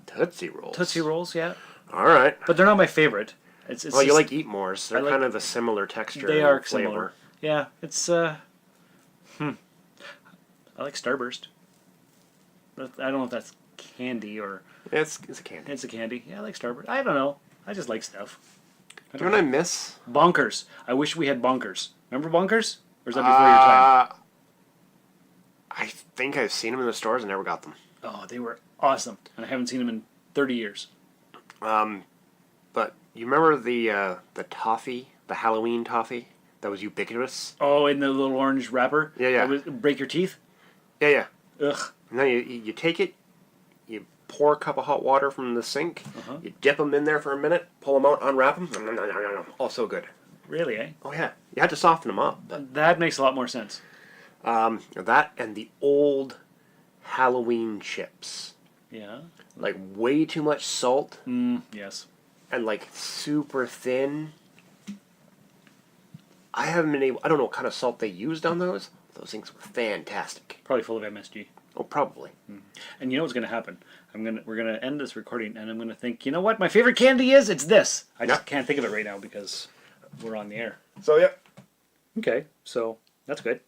Tootsie Rolls. Tootsie Rolls, yeah. All right. But they're not my favorite. It's Well, you just- like Eat Mores. They're I like- kind of a similar texture. They and are flavor. similar. Yeah, it's, I like Starburst. But I don't know if that's candy or... It's a candy. It's a candy. Yeah, I like Starburst. I don't know. I just like stuff. Do you know what I miss? Bonkers. I wish we had Bonkers. Remember Bonkers? Or is that before your time? I think I've seen them in the stores and never got them. Oh, they were awesome. And I haven't seen them in 30 years. But you remember the toffee, the Halloween toffee that was ubiquitous? Oh, in the little orange wrapper? Yeah, yeah. That would break your teeth? Yeah, yeah. Ugh. And then you take it, you pour a cup of hot water from the sink. You dip them in there for a minute, pull them out, unwrap them. Oh, so good. Really, eh? Oh yeah, you had to soften them up. But That makes a lot more sense. that and the old Halloween chips, Yeah. like way too much salt Yes. and like super thin. I haven't been able. I don't know what kind of salt they used on those. Those things were fantastic. Probably full of MSG. Oh, probably. And you know what's going to happen? We're gonna end this recording, and I'm gonna think, you know what? My favorite candy is. It's this. I just can't think of it right now because we're on the air. So yeah. Okay, so that's good.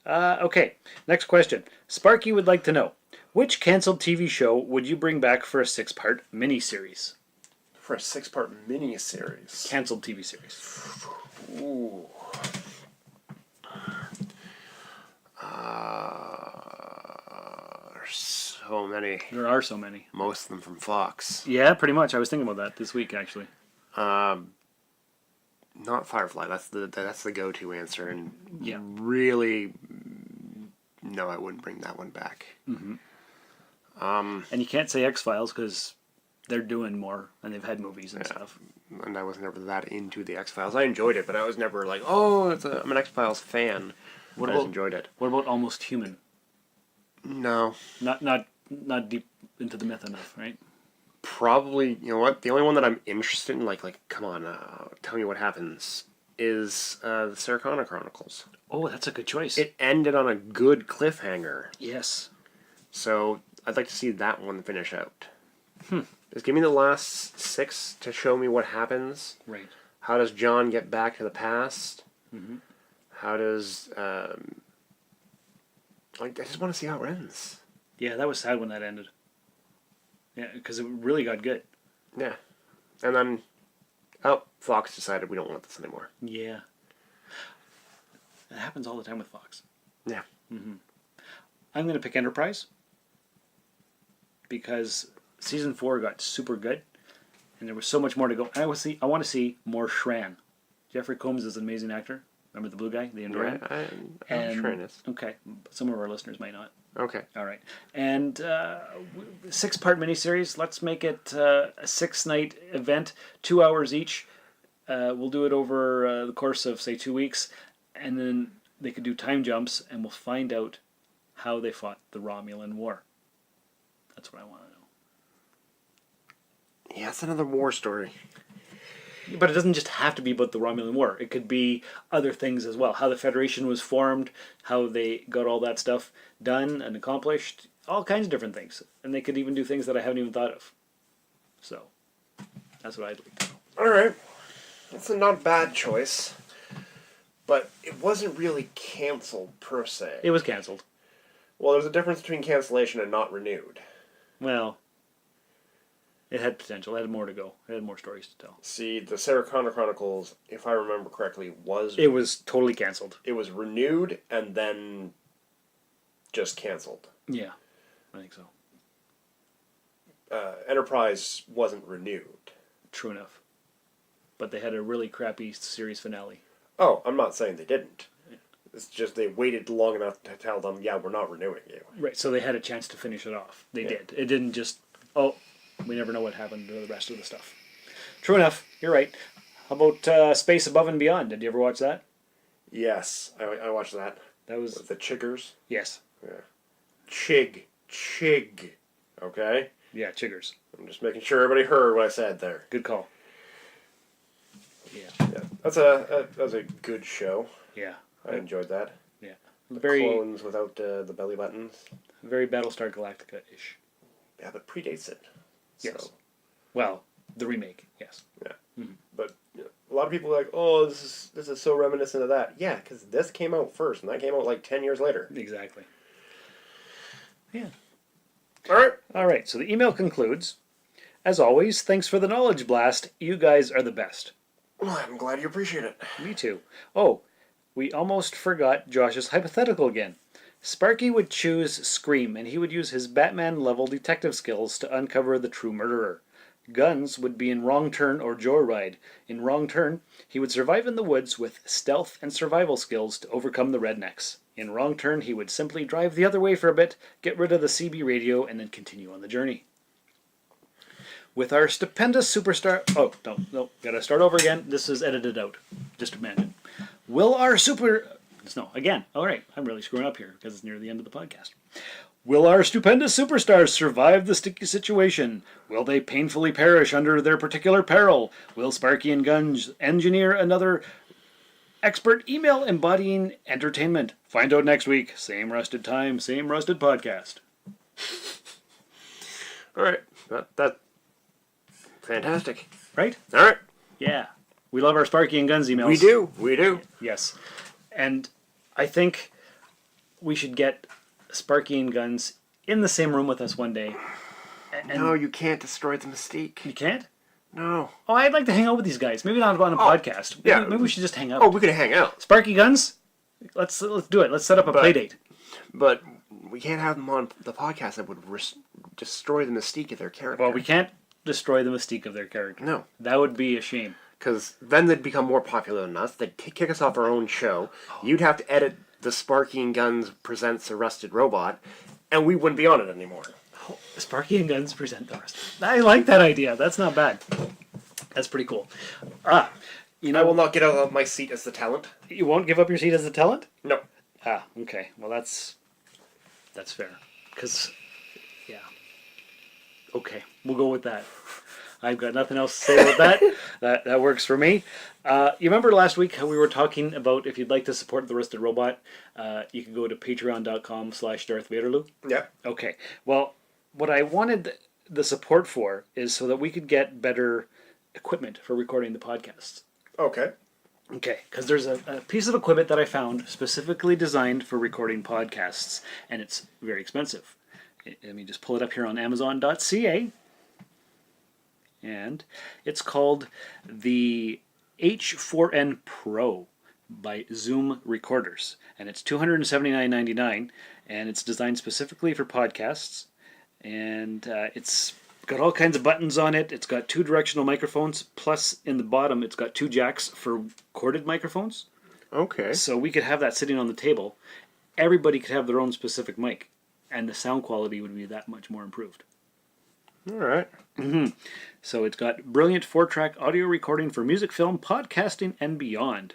Okay, next question. Sparky would like to know, which canceled TV show would you bring back for a 6-part miniseries? For a 6-part mini-series. Canceled TV series. Ooh. There's so many. There are so many. Most of them from Fox. Yeah, pretty much. I was thinking about that this week, actually. Not Firefly. That's the go-to answer, and Yeah. really, no, I wouldn't bring that one back. And you can't say X-Files because they're doing more, and they've had movies and stuff. And I was never that into the X-Files. I enjoyed it, but I was never like, oh, I'm an X-Files fan. What I about just enjoyed it. What about Almost Human? No. Not deep into the myth enough, right? Probably, you know what? The only one that I'm interested in, like, come on, tell me what happens, is the Sarah Connor Chronicles. Oh, that's a good choice. It ended on a good cliffhanger, Yes. so I'd like to see that one finish out. Just give me the last 6 to show me what happens. Right. How does John get back to the past? How does I just want to see how it ends. Yeah, that was sad when that ended. Yeah, because it really got good. Yeah, and then Fox decided we don't want this anymore. Yeah. It happens all the time with Fox. Yeah. I'm going to pick Enterprise because season 4 got super good, and there was so much more to go. I want to see more Shran. Jeffrey Combs is an amazing actor. Remember the blue guy, the Andorian? I'm sure it is. Okay, some of our listeners might not. Okay. All right. And 6-part miniseries. Let's make it a 6-night event, 2 hours each. We'll do it over the course of, say, 2 weeks. And then they could do time jumps, and we'll find out how they fought the Romulan War. That's what I want to know. Yeah, it's another war story. But it doesn't just have to be about the Romulan War. It could be other things as well. How the Federation was formed, how they got all that stuff done and accomplished, all kinds of different things. And they could even do things that I haven't even thought of. So, that's what I'd like to know. Alright. That's a not bad choice. But it wasn't really canceled, per se. It was cancelled. Well, there's a difference between cancellation and not renewed. Well, it had potential. It had more to go. It had more stories to tell. See, the Sarah Connor Chronicles, if I remember correctly, It was totally cancelled. it was renewed and then just canceled. Yeah, I think so. Enterprise wasn't renewed. True enough. But they had a really crappy series finale. Oh, I'm not saying they didn't. It's just they waited long enough to tell them, yeah, we're not renewing you. Right, so they had a chance to finish it off. They Yeah. did. It didn't just, we never know what happened to the rest of the stuff. True enough. You're right. How about Space Above and Beyond? Did you ever watch that? Yes, I watched that. That was... With the Chiggers. Yes. Yeah. Chig. Okay? Yeah, Chiggers. I'm just making sure everybody heard what I said there. Good call. Yeah. Yeah, that's a good show. Yeah. I enjoyed that. Yeah. The Very clones without the belly buttons. very Battlestar Galactica-ish. Yeah, but predates it. Yes. So, Well, the remake, yes. yeah. But you know, a lot of people are like, oh, this is so reminiscent of that. Yeah, because this came out first, and that came out like 10 years later. Exactly. Yeah. All All right, so the email concludes. As always, thanks for the knowledge blast. You guys are the best. Well, I'm glad you appreciate it. Me too. Oh, we almost forgot Josh's hypothetical again. Sparky would choose Scream, and he would use his Batman-level detective skills to uncover the true murderer. Guns would be in Wrong Turn or Joyride. In Wrong Turn, he would survive in the woods with stealth and survival skills to overcome the rednecks. In Wrong Turn, he would simply drive the other way for a bit, get rid of the CB radio, and then continue on the journey. with our stupendous superstar... Oh, no, gotta start over again. This is edited out. Just imagine. Will our super... No, again. All right, I'm really screwing up here because it's near the end of the podcast. Will our stupendous superstars survive the sticky situation? Will they painfully perish under their particular peril? Will Sparky and Gunge engineer another expert email embodying entertainment? Find out next week. Same rusted time, same rusted podcast. All right. That fantastic. Right? All right. Yeah. We love our Sparky and Guns emails. We do. Yes. And I think we should get Sparky and Guns in the same room with us one day. And No, you can't destroy the mystique. you can't? No. Oh, I'd like to hang out with these guys. Maybe not on a podcast. yeah. Maybe we should just hang out. Oh, we could hang out, Sparky Guns? Let's do it. Let's set up a play date. but we can't have them on the podcast. That would destroy the mystique of their character. Well, we can't destroy the mystique of their character. No. That would be a shame. Because then they'd become more popular than us. They'd kick us off our own show. You'd have to edit the Sparky and Guns presents a Rusted Robot, and we wouldn't be on it anymore. Sparky and Guns present the rest. I like that idea. That's not bad. That's pretty cool. You know, I will not get out of my seat as the talent. You won't give up your seat as a talent? No. Okay. Well, that's fair. Because, yeah. Okay, we'll go with that. I've got nothing else to say about that. That works for me. You remember last week how we were talking about if you'd like to support the Rusted Robot, you can go to patreon.com/Darth Vaderloo. Yeah. Okay. Well, what I wanted the support for is so that we could get better equipment for recording the podcasts. Okay. Okay, because there's a piece of equipment that I found specifically designed for recording podcasts, and it's very expensive. Let me just pull it up here on Amazon.ca. And it's called the H4N Pro by Zoom Recorders. And it's $279.99, and it's designed specifically for podcasts. And it's got all kinds of buttons on it. It's got 2 directional microphones, plus in the bottom it's got 2 jacks for corded microphones. Okay. So we could have that sitting on the table. Everybody could have their own specific mic, and the sound quality would be that much more improved. All right. So it's got brilliant 4-track audio recording for music, film, podcasting, and beyond.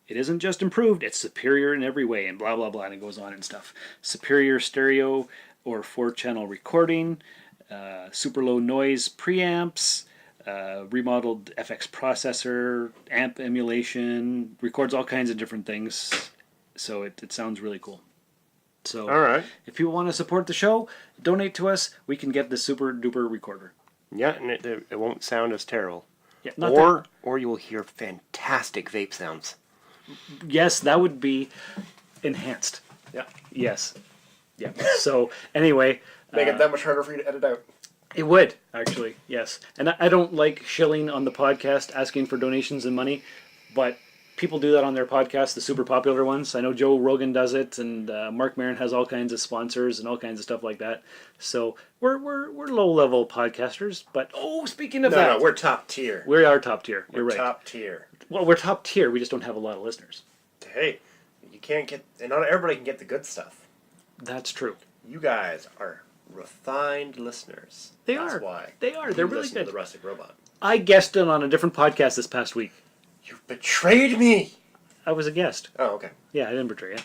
It isn't just improved, it's superior in every way, and blah, blah, blah, and it goes on and stuff. Superior stereo or 4-channel recording, super low noise preamps, remodeled FX processor, amp emulation, records all kinds of different things. So it sounds really cool. So All right. if people want to support the show, donate to us, we can get the super duper recorder. Yeah, and it won't sound as terrible. Yeah, Or you will hear fantastic vape sounds. yes, that would be enhanced. Yeah. Yes. Yeah. So anyway, Make it that much harder for you to edit out. it would actually. Yes. And I don't like shilling on the podcast asking for donations and money, but people do that on their podcasts, the super popular ones. I know Joe Rogan does it, and Mark Maron has all kinds of sponsors and all kinds of stuff like that. So we're low level podcasters, but speaking of that, No, we're top tier. we are top tier. You're We're right. top tier. Well, we're top tier. We just don't have a lot of listeners. Hey, you can't get, and not everybody can get the good stuff. That's true. You guys are refined listeners. They That's are. why. They are. They're You really listen good. to the Rusted Robot. I guested on a different podcast this past week. You betrayed me. I was a guest. Oh, okay. Yeah, I didn't betray you.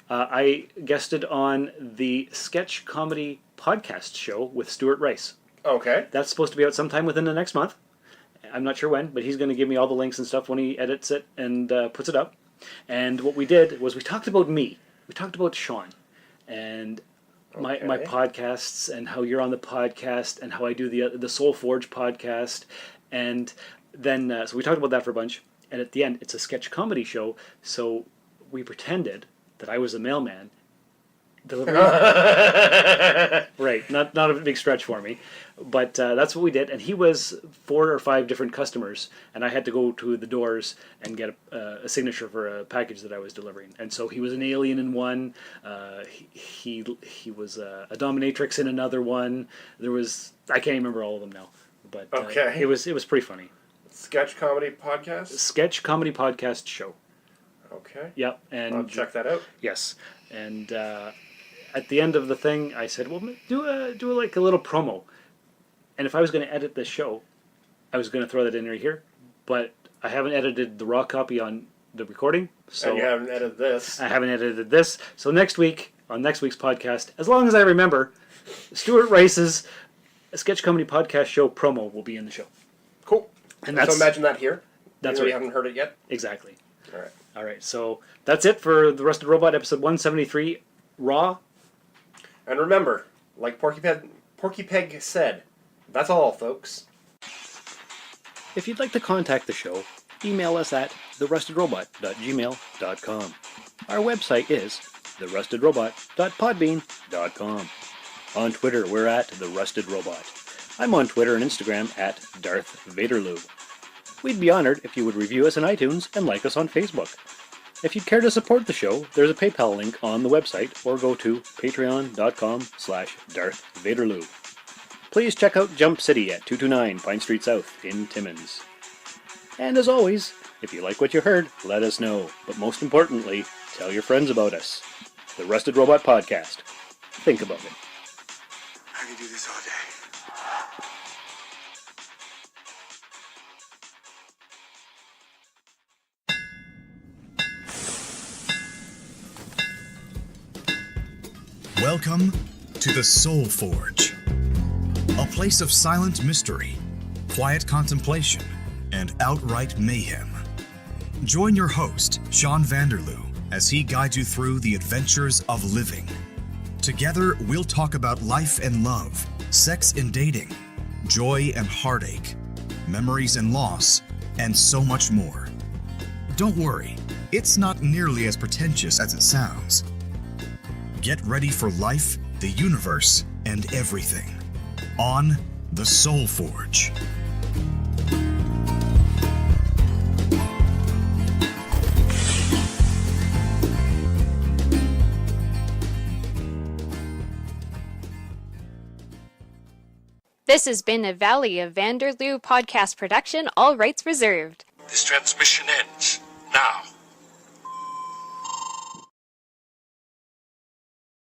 I guested on the sketch comedy podcast show with Stuart Rice. Okay. That's supposed to be out sometime within the next month. I'm not sure when, but he's going to give me all the links and stuff when he edits it and puts it up. And what we did was we talked about me. We talked about Sean and my podcasts and how you're on the podcast and how I do the Soul Forge podcast. And then, so we talked about that for a bunch. And at the end, it's a sketch comedy show, so we pretended that I was a mailman delivering. Right, not a big stretch for me, but that's what we did. And he was 4 or 5 different customers, and I had to go to the doors and get a signature for a package that I was delivering. And so he was an alien in one. He was a dominatrix in another one. There was, I can't even remember all of them now, but it was pretty funny. Sketch comedy podcast? Sketch comedy podcast show. Okay. Yep. And I'll check that out. yes. And at the end of the thing, I said, "Well, do like a little promo." And if I was going to edit this show, I was going to throw that in right here, but I haven't edited the raw copy on the recording, so And you haven't edited this. I haven't edited this. So next week, on next week's podcast, as long as I remember, Stuart Rice's Sketch Comedy Podcast Show promo will be in the show. Cool. And So imagine that here. That's We right. haven't heard it yet. Exactly. All right. All right, so that's it for The Rusted Robot, episode 173, Raw. And remember, like Porky Peg said, that's all, folks. If you'd like to contact the show, email us at therustedrobot.gmail.com. Our website is therustedrobot.podbean.com. On Twitter, we're at therustedrobot. I'm on Twitter and Instagram at Darth Vaderloo. We'd be honored if you would review us on iTunes and like us on Facebook. If you'd care to support the show, there's a PayPal link on the website, or go to patreon.com/Darth Vaderloo. Please check out Jump City at 229 Pine Street South in Timmins. And as always, if you like what you heard, let us know. But most importantly, tell your friends about us. The Rusted Robot Podcast. Think about it. I could do this all day. Welcome to the Soul Forge, a place of silent mystery, quiet contemplation, and outright mayhem. Join your host, Sean Vanderloo, as he guides you through the adventures of living. Together, we'll talk about life and love, sex and dating, joy and heartache, memories and loss, and so much more. Don't worry, it's not nearly as pretentious as it sounds. Get ready for life, the universe, and everything on The Soul Forge. This has been a Valley of Vanderloo podcast production, all rights reserved. This transmission ends now.